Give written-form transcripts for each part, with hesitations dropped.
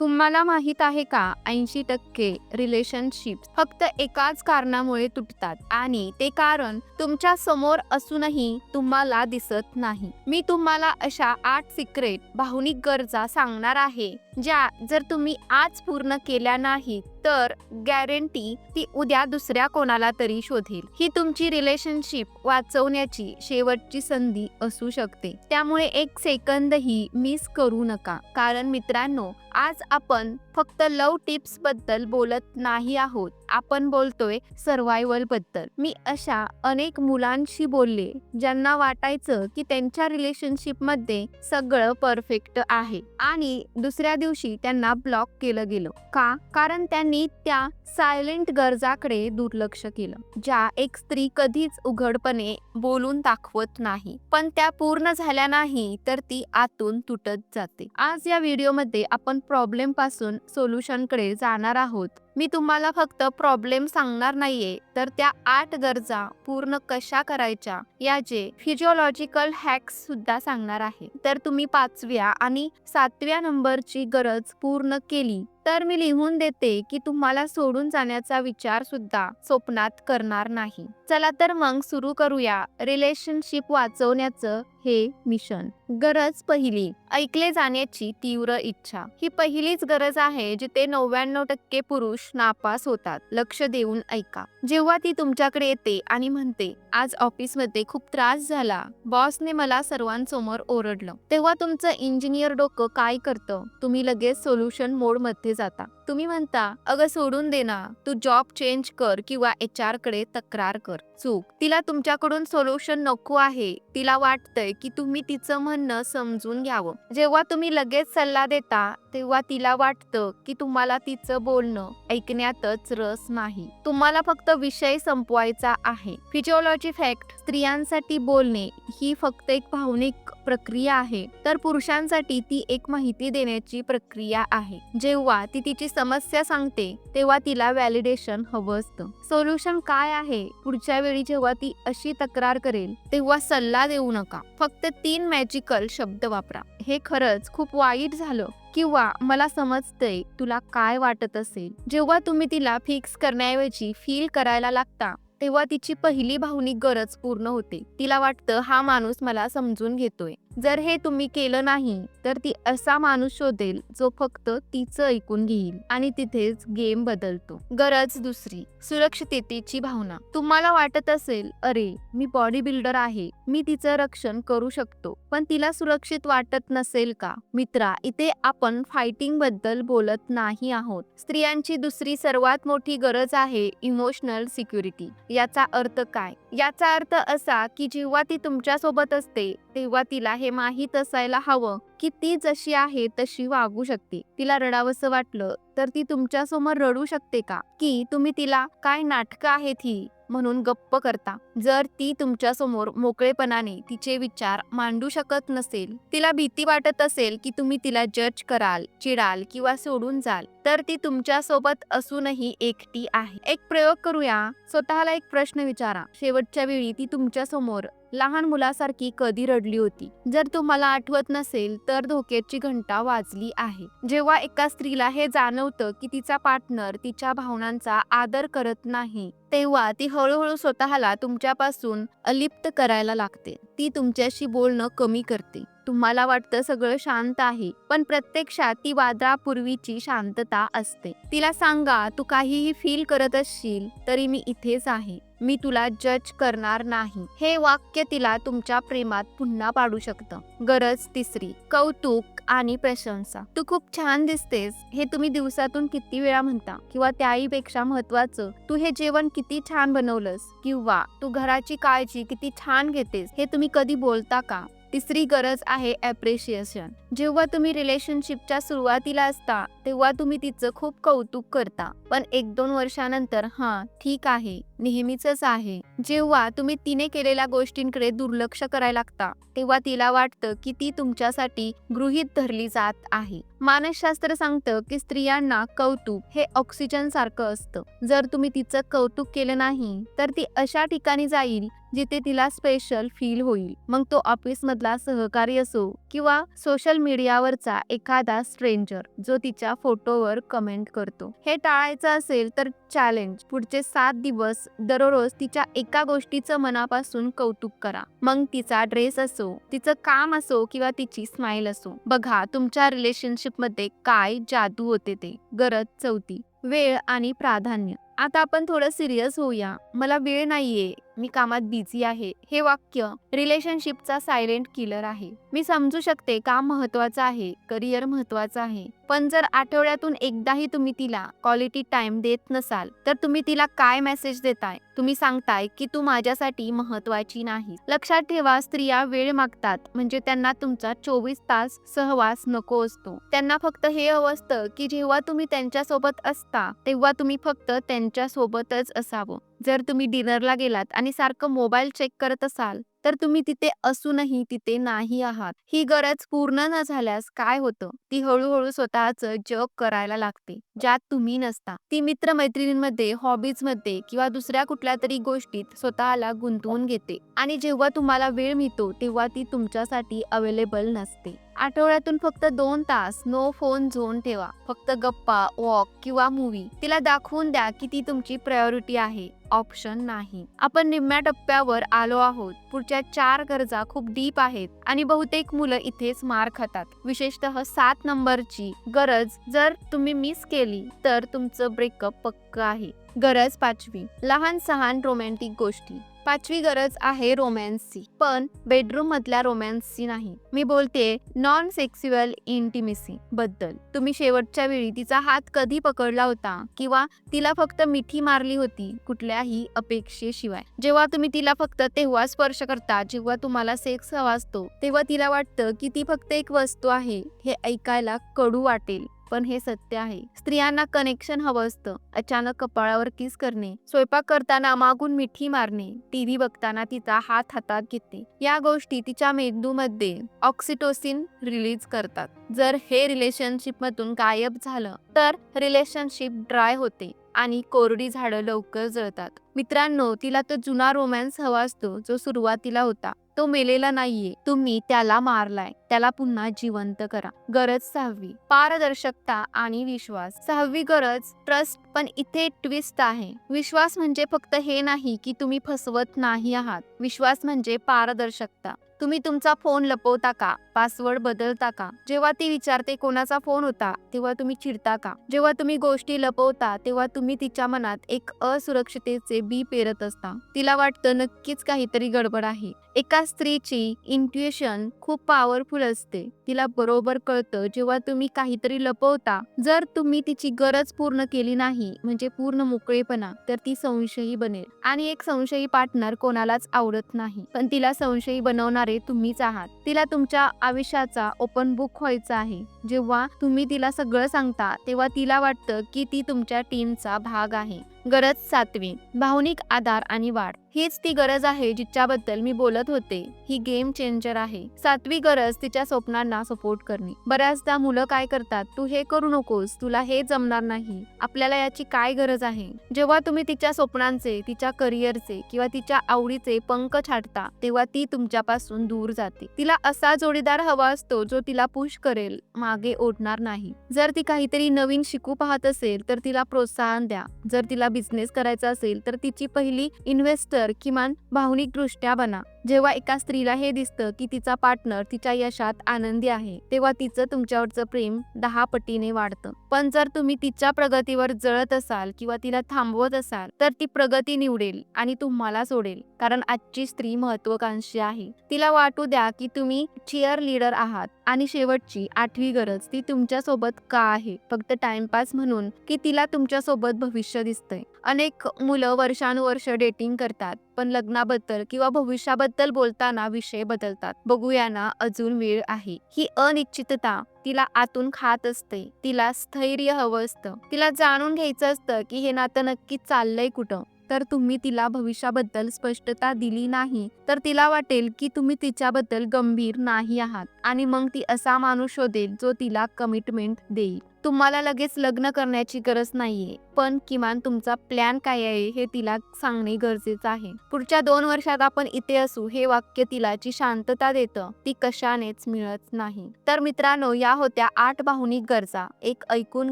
तुम्हाला माहित आहे का 80% रिलेशनशिप फक्त एकाच कारणामुळे तुटतात आणि ते कारण तुमच्या समोर असूनही तुम्हाला दिसत नाही. मी तुम्हाला अशा 8 सिक्रेट भावनिक गरजा सांगणार आहे ज्या जर तुम्ही आज पूर्ण केल्या नाहीत तर गॅरंटी ती उद्या दुसऱ्या कोणाला तरी शोधेल. ही तुमची रिलेशनशिप वाचवण्याची शेवटची संधी असू शकते. त्यामुळे एक सेकंदही मिस करू नका. कारण मित्रांनो, आज आपण फक्त लव्ह टिप्स बद्दल बोलत नाही आहोत, आपण बोलतोय सर्व्हायव्हल बद्दल. मी अशा अनेक मुलांशी बोलले ज्यांना वाटायचं की त्यांच्या रिलेशनशिप मध्ये सगळं परफेक्ट आहे आणि दुसऱ्या दिवशी त्यांना ब्लॉक केलं गेलं. का? कारण त्यांनी त्या सायलेंट गरजाकडे दुर्लक्ष केलं, ज्या एक स्त्री कधीच उघडपणे बोलून दाखवत नाही, पण त्या पूर्ण झाल्या नाही तर ती आतून तुटत जाते. आज या व्हिडिओमध्ये आपण प्रॉब्लेम पासून सोल्युशन कडे जाणार आहोत. मी तुम्हाला फक्त प्रॉब्लेम सांगणार नाहीये, तर त्या 8 गरजा पूर्ण कशा करायच्या याचे फिजिओलॉजिकल हॅक्स सुद्धा सांगणार आहे. तर तुम्ही 5व्या आणि 7व्या नंबरची गरज पूर्ण केली तर मी लिहून देते की तुम्हाला सोडून जाण्याचा विचार सुद्धा स्वप्नात करणार नाही. चला तर मग सुरू करूया रिलेशनशिप वाचवण्याचं हे मिशन. गरज पहिली, ऐकले जाण्याची तीव्र इच्छा. ही पहिलीच गरज आहे जिथे 99% पुरुष नापास होतात. लक्ष देऊन ऐका. जेव्हा ती तुमच्याकडे येते आणि म्हणते, आज ऑफिसमध्ये खूप त्रास झाला, बॉसने मला सर्वांसमोर ओरडलं, तेव्हा तुमचं इंजिनियर डोकं काय करतं? तुम्ही लगेच सोल्युशन मोड मध्ये जाता. तुम्ही म्हणता, अगं सोडून दे ना, तू जॉब चेंज कर किंवा HR कडे तक्रार कर. चूक. तिला तुमच्याकडून सोल्युशन नको आहे. तिला वाटतंय की तुम्ही तिचं म्हणणं समजून घ्यावं. जेव्हा तुम्ही लगेच सल्ला देता तेव्हा तिला वाटतं की तुम्हाला तिचं बोलणं ऐकण्यातच रस नाही. तुम्हाला फक्त विषय संपवायचा आहे. फिजिओलॉजी फॅक्ट, स्त्रियांसाठी बोलणे ही फक्त एक भावनिक प्रक्रिया आहे, तर पुरुषांसाठी ती एक माहिती देण्याची प्रक्रिया आहे. जेव्हा ती तिची समस्या सांगते तेव्हा तिला व्हॅलिडेशन हवं असतं. सोल्युशन काय आहे? पुढच्या वेळी जेव्हा ती अशी तक्रार करेल तेव्हा सल्ला देऊ नका, फक्त 3 मॅजिकल शब्द वापरा. हे खरंच खूप वाईट झालं किंवा मला समजतंय तुला काय वाटत असेल. जेव्हा तुम्ही तिला फिक्स करण्याऐवजी फील करायला लागता तेव्हा तिची पहिली भावनिक गरज पूर्ण होते. तिला वाटतं हा माणूस मला समजून घेतोय. जर हे तुम्ही केलं नाही तर ती असा माणूस शोधेल जो फक्त तिचं ऐकून घेईल आणि तिथेच गेम बदलतो. गरज दुसरी, सुरक्षिततेची भावना. तुम्हाला वाटत असेल, अरे मी बॉडी बिल्डर आहे, मी तिचं रक्षण करू शकतो, पण तिला सुरक्षित वाटत नसेल का? मित्रा, इथे आपण फायटिंग बद्दल बोलत नाही आहोत. स्त्रियांची दुसरी सर्वात मोठी गरज आहे इमोशनल सिक्युरिटी. याचा अर्थ काय? याचा अर्थ असा की जेव्हा ती तुमच्या सोबत असते तेव्हा तिला हे माहीत असायला हवं की ती जशी आहे तशी वागू शकते. तिला रडावंसं वाटलं तर ती तुमच्या समोर रडू शकते का? की तुम्ही तिला काय नाटकं आहेत ही म्हणून गप्प करता? जर ती तुमच्या समोर मोकळेपणाने तिचे विचार मांडू शकत नसेल, तिला भीती वाटत असेल की तुम्ही तिला जज कराल, चिडाल किंवा सोडून जाल, तर ती तुमच्या सोबत असूनही एकटी आहे. एक प्रयोग करूया. स्वतःला एक प्रश्न विचारा, शेवटच्या वेळी ती तुमच्या समोर लहान मुलासारखी कधी रडली होती? जर तुम्हाला आठवत नसेल तर धोक्याची घंटा वाजली आहे. जेव्हा एका स्त्रीला हे जाणवतं की तिचा पार्टनर तिच्या भावनांचा आदर करत नाही तेव्हा ती हळूहळू स्वतःला तुमच्यापासून अलिप्त करायला लागते. ती तुमच्याशी बोलणं कमी करते. तुम्हाला वाटतं सगळं शांत आहे, पण प्रत्यक्षात ती वादळापूर्वीची शांतता असते. तिला सांगा, तू काहीही फील करत असशील तरी मी इथेच आहे, मी तुला जज करणार नाही. हे वाक्य तिला तुमच्या प्रेमात पुन्हा पाडू शकतं. गरज तिसरी, कौतुक आणि प्रशंसा. तू खूप छान दिसतेस हे तुम्ही दिवसातून किती वेळा म्हणता? किंवा त्याहीपेक्षा महत्वाचं, तू हे जेवण किती छान बनवलंस किंवा तू घराची काळजी किती छान घेतेस हे तुम्ही कधी बोलता का? तिसरी गरज आहे ॲप्रिशिएशन. जेव्हा तुम्ही रिलेशनशिपच्या सुरुवातीला असता तेव्हा तुम्ही तिचं खूप कौतुक करता, पण 1-2 वर्षानंतर हां ठीक आहे, नेहमीच आहे. जेव्हा तुम्ही तिने केलेल्या गोष्टींकडे दुर्लक्ष करायला लागता तेव्हा तिला वाटतं की ती तुमच्यासाठी गृहीत धरली जात आहे. मानसशास्त्र सांगतं की स्त्रियांना कौतुक हे ऑक्सिजन सारखं असतं. जर तुम्ही तिचं कौतुक केलं नाही तर ती अशा ठिकाणी जाईल जिथे तिला स्पेशल फील होईल. मग तो ऑफिस मधला सहकारी असो किंवा सोशल मीडियावरचा एखादा स्ट्रेंजर जो तिच्या फोटोवर कमेंट करतो. हे टाळायचं असेल तर चॅलेंज पुढचे 7 दिवस दररोज तिच्या एका गोष्टीचं मनापासून कौतुक करा. मग तिचा ड्रेस असो, तिचं काम असो किंवा तिची स्माइल असो. बघा तुमच्या रिलेशनशिपमध्ये काय जादू होते ते. गरज 4, वेळ आणि प्राधान्य. आता आपण थोडं सिरियस होऊया. मला वेळ नाहीये, मी कामात बिझी आहे. हे वाक्य रिलेशनशिपचा सायलेंट किलर आहे. मी समजू शकते काम महत्वाचं आहे, करिअर महत्वाचं आहे, पण जर आठवड्यातून एकदाही तुम्ही तिला क्वालिटी टाइम देत नसाल तर तुम्ही तिला काय मेसेज देताय? तुम्ही सांगताय की तू माझ्यासाठी महत्वाची नाही. लक्षात ठेवा, स्त्रिया वेळ मागतात म्हणजे त्यांना तुमचा 24 तास सहवास नको असतो. त्यांना फक्त हे हवं असतं की जेव्हा तुम्ही त्यांच्यासोबत असता तेव्हा तुम्ही फक्त त्यांच्यासोबतच असावं. जर तुम्ही डिनरला गेलात आणि सारखं मोबाईल चेक करत असाल तर तुम्ही तिथे असूनही तिथे नाही आहात. ही गरज पूर्ण न झाल्यास काय होतं? ती हळूहळू स्वतःचं जग करायला लागते ज्यात तुम्ही नसता. ती मित्रमैत्रिणींमध्ये, हॉबीजमध्ये किंवा दुसऱ्या कुठल्या तरी गोष्टीत स्वतःला गुंतवून घेते आणि जेव्हा तुम्हाला वेळ मिळतो तेव्हा ती तुमच्यासाठी अवेलेबल नसते. आठवड्यातून फक्त 2 तास नो फोन झोन ठेवा. फक्त गप्पा, वॉक किंवा मूवी. तिला दाखवून द्या की ती तुमची प्रायोरिटी आहे, ऑप्शन नाही. आपण निम्म्या टप्प्यावर आलो आहोत. पुढच्या 4 गरजा खूप डीप आहेत आणि बहुतेक मुलं इथेच मार खातात. विशेषतः 7 नंबरची गरज जर तुम्ही मिस केली तर तुमचं ब्रेकअप पक्क आहे. गरज 5, लहान सहान रोमॅन्टिक गोष्टी. 5वी गरज आहे रोमॅन्सची, पण बेडरूम मधल्या रोमॅन्सची नाही. मी बोलते नॉन सेक्स्युअल इंटिमेसी बद्दल. तुम्ही शेवटच्या वेळी तिचा हात कधी पकडला होता किंवा तिला फक्त मिठी मारली होती कुठल्याही अपेक्षेशिवाय. जेव्हा तुम्ही तिला फक्त तेव्हा स्पर्श करता जेव्हा तुम्हाला सेक्स हवा असतो, तेव्हा तिला वाटतं की ती फक्त एक वस्तू आहे. हे ऐकायला कडू वाटेल पण हे सत्य आहे. स्त्रियांना कनेक्शन हवं असतं. अचानक कपाळावर किस करणे, स्वयंपाक करताना मागून मिठी मारणे, टीव्ही बघताना तिचा हात हातात घेते. या गोष्टी तिच्या मेंदूमध्ये ऑक्सिटोसिन रिलीज करतात. जर हे रिलेशनशिप मधून गायब झालं तर रिलेशनशिप ड्राय होते आणि कोरडी झाडं लवकर जळतात. मित्रांनो, तिला तो जुना रोमॅन्स हवा असतो जो सुरुवातीला होता. तो मेलेला नाहीये, तुम्ही त्याला मारलाय. त्याला पुन्हा जिवंत करा. गरज 6, पारदर्शकता आणि विश्वास. 6वी गरज ट्रस्ट, पण इथे ट्विस्ट आहे. विश्वास म्हणजे फक्त हे नाही की तुम्ही फसवत नाही आहात. विश्वास म्हणजे पारदर्शकता. तुम्ही तुमचा फोन लपवता का? पासवर्ड बदलता का? जेव्हा ती विचारते कोणाचा फोन होता तेव्हा तुम्ही चिडता का? जेव्हा तुम्ही गोष्टी लपवता तेव्हा तुम्ही तिच्या मनात एक असुरक्षिततेचे बी पेरत असता. तिला वाटतं नक्कीच काहीतरी गडबड आहे. एका स्त्रीची इंट्युएशन खूप पॉवरफुल असते. तिला बरोबर कळतं जेव्हा तुम्ही काहीतरी लपवता. जर तुम्ही तिची गरज पूर्ण केली नाही म्हणजे पूर्ण मोकळेपणा, तर ती संशयी बनेल आणि एक संशयी पार्टनर कोणालाच आवडत नाही. पण तिला संशयी बनवणारे तुम्हीच आहात. तिला तुमच्या आयुष्याचा ओपन बुक व्हायचा आहे. जेव्हा तुम्ही तिला सगळं सांगता तेव्हा तिला वाटतं की ती तुमच्या टीमचा भाग आहे. गरज 7, भावनिक आधार आणि वाढ. हीच ती गरज आहे जिच्याबद्दल मी बोलत होते. ही गेम चेंजर आहे. 7वी गरज तिच्या स्वप्नांना सपोर्ट करणे. बऱ्याचदा मुलं काय करतात, तू हे करू नकोस, तुला हे जमणार नाही. आपल्याला याची काय गरज आहे? जेव्हा तुम्ही तिच्या स्वप्नांचे, तिच्या करिअरचे किंवा तिच्या आवडीचे पंख छाटता तेव्हा ती तुमच्यापासून दूर जाते. तिला असा जोडीदार हवा असतो जो तिला पुश करेल, मागे ओढणार नाही. जर ती काहीतरी नवीन शिकू पाहत असेल तर तिला प्रोत्साहन द्या. जर तिला बिझनेस करायचा असेल तर तिची पहिली इन्व्हेस्टर किमान भावनिकदृष्ट्या बना. जेव्हा एका स्त्रीला हे दिसतं की तिचा पार्टनर तिच्या यशात आनंदी आहे तेव्हा तिचं तुमच्यावरचं प्रेम 10 पटीने वाढतं. पण जर तुम्ही तिच्या प्रगतीवर जळत असाल किंवा तिला थांबवत असाल तर ती प्रगती निवडेल आणि तुम्हाला सोडेल. कारण आजची स्त्री महत्वाकांक्षी आहे. तिला वाटू द्या की तुम्ही चिअर लीडर आहात. आणि शेवटची 8वी गरज, ती तुमच्या सोबत का आहे? फक्त टाइमपास म्हणून की तिला तुमच्या सोबत भविष्य दिसतंय? अनेक मुलं वर्षानुवर्ष डेटिंग करतात पण लग्नाबद्दल किंवा भविष्याबद्दल बोलताना विषय बदलतात. बघूया ना, अजून वेळ आहे. ही अनिश्चितता तिला आतून खात असते. तिला स्थैर्य हवं असतं. तिला जाणून घ्यायचं असतं की हे नातं नक्की चाललंय कुठं. तर तुम्ही तिला भविष्याबद्दल स्पष्टता दिली नाही तर तिला वाटेल की तुम्ही तिच्याबद्दल गंभीर नाही आहात आणि मग ती असा माणूस शोधेल जो तिला कमिटमेंट देईल. तुम्हाला लगेच लग्न करण्याची गरज नाहीये, पण किमान तुमचा प्लॅन काय आहे हे तिला सांगणे गरजेचं आहे. पुढच्या 2 वर्षात आपण इथे असू हे वाक्य तिला जी शांतता देतं ती कशानेच मिळत नाही. तर मित्रांनो, या होत्या 8 भावनिक गरजा. 1 ऐकून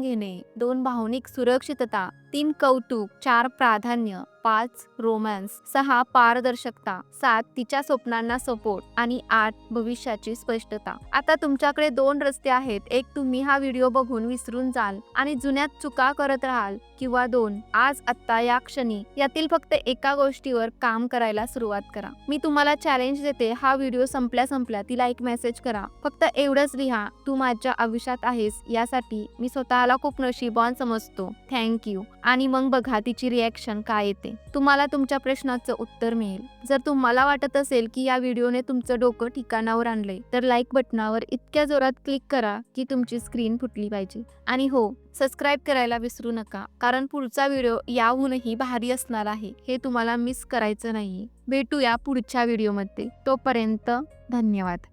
घेणे, 2 भावनिक सुरक्षितता, 3 कौतुक, 4 प्राधान्य, 5 रोमॅन्स, 6 पारदर्शकता, 7 तिच्या स्वप्नांना सपोर्ट आणि 8 भविष्याची स्पष्टता. आता तुमच्याकडे 2 रस्ते आहेत. एक, तुम्ही हा व्हिडिओ बघून विसरून जाल आणि जुन्यात चुका करत राहाल, किंवा 2, आज आत्ता या क्षणी यातील फक्त एका गोष्टीवर काम करायला सुरुवात करा. मी तुम्हाला चॅलेंज देते, हा व्हिडिओ संपल्या तिला एक मेसेज करा. फक्त एवढंच लिहा, तू माझ्या आयुष्यात आहेस. यासाठी मी स्वतःला खूप नशीबवान समजतो. थँक्यू. आणि मग बघा तिची रिॲक्शन काय येते. तुम्हाला तुमच्या प्रश्नाचं उत्तर मिळेल. जर तुम्हाला वाटत असेल की या व्हिडिओने तुमचं डोकं ठिकाणावर आणलंय, तर लाईक बटनावर इतक्या जोरात क्लिक करा की तुमची स्क्रीन फुटली पाहिजे. आणि हो, सबस्क्राईब करायला विसरू नका, कारण पुढचा व्हिडिओ याहूनही भारी असणार आहे. हे तुम्हाला मिस करायचं नाही. भेटूया पुढच्या व्हिडिओमध्ये. तोपर्यंत धन्यवाद.